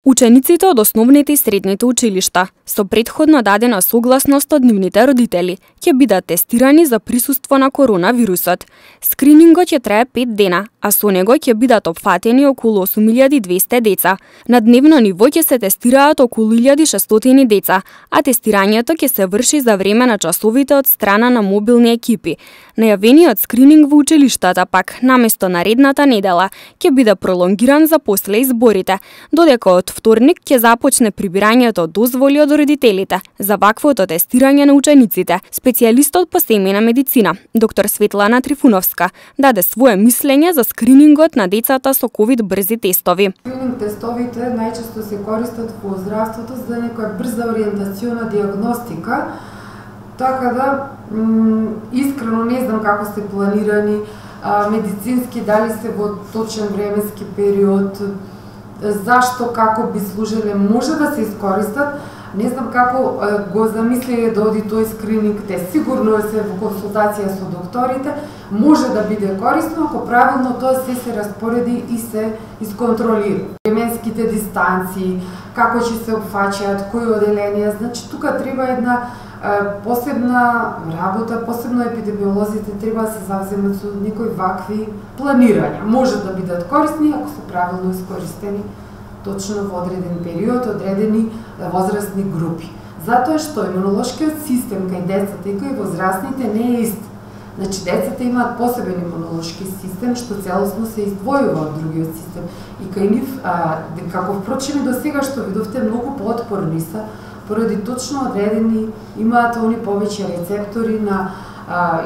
Учениците од основните и средните училишта со претходно дадена согласност од нивните родители ќе бидат тестирани за присуство на коронавирусот. Скринингот ќе трае 5 дена, а со него ќе бидат опфатени околу 8200 деца. На дневно ниво ќе се тестираат околу 1600 деца, а тестирањето ќе се врши за време на часовите од страна на мобилни екипи. Најавениот скрининг во училиштата пак, наместо наредната недела, ќе биде пролонгиран за после изборите, додека од вторник ќе започне прибирањето дозволи од родителите за ваквото тестирање на учениците. Специјалистот по семејна медицина, доктор Светлана Трифуновска, даде свое мислење за скринингот на децата со ковид брзи тестови. Скрининг тестовите најчесто се користат во здравството за некоја брза ориентациона диагностика, така да искрено не знам како се планирани медицински, дали се во точен временски период, зашто, како би служеле, може да се искористат. Не знам како го замислиле да оди тој скрининг, те сигурно се во консултација со докторите, може да биде корисно ако правилно тоа се распореди и се исконтролира. Временските дистанции, како ќе се опфаќаат, кои оделенија, значи тука треба една посебна работа, посебно епидемиолозите треба да се завземат со некои вакви планирања. Може да бидат корисни ако се правилно искористени точно во одреден период, одредени возрастни групи. Затоа што имунолошкиот систем кај децата и кај возрастните не е ист. Значи децата имаат посебен имунолошки систем што целосно се издвојува од другиот систем. И кај нив, како впрочем и до сега што видовте, многу поотпорни се, поради точно одредени, имаат они повеќе рецептори на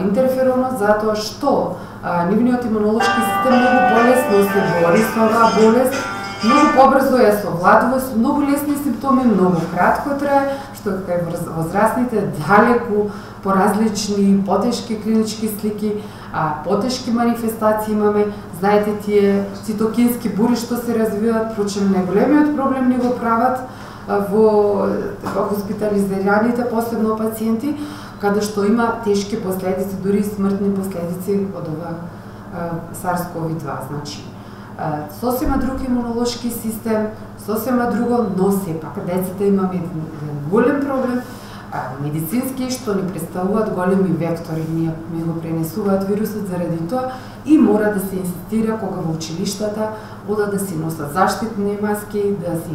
интерферонот, затоа што нивниот имунолошки систем многу полесно се бори со оваа болест, многу побрзо ја совладува, со многу лесни симптоми, многу кратко трае, што кај возрастните далеку поразлични, потешки клинички слики, потешки манифестации имаме. Знаете, тие цитокински бури што се развиваат, впрочем најголемиот проблем ни го прават во хоспитализираните, посебно пациенти, каде што има тешки последици, дури и смртни последици од ова SARS-CoV-2. Значи, сосема друг имунолошки систем, сосема друго, но сепак децата имаме еден голем проблем, медицински, што ни представуваат големи вектори, ми го пренесуваат вирусот заради тоа и мора да се инсистира кога во училиштата одат да си носат заштитни маски, да си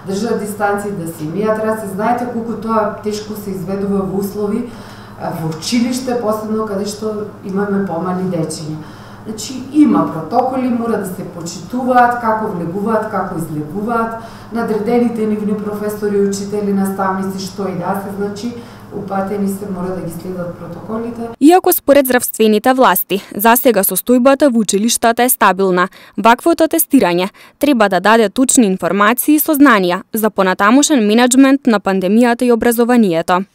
држат дистанци, да си мијат раце. Знаете колку тоа тешко се изведува во услови во училиште, посебно каде што имаме помали дечиња. Значи, има протоколи, мора да се почитуваат како влегуваат, како излегуваат, надредените нивни професори, учители, наставници, што и да се, значи, упатени се, мора да ги следат протоколите. Иако според здравствените власти, засега состојбата во училиштата е стабилна, ваквото тестирање треба да даде точни информации и сознанија за понатамошен менеджмент на пандемијата и образованието.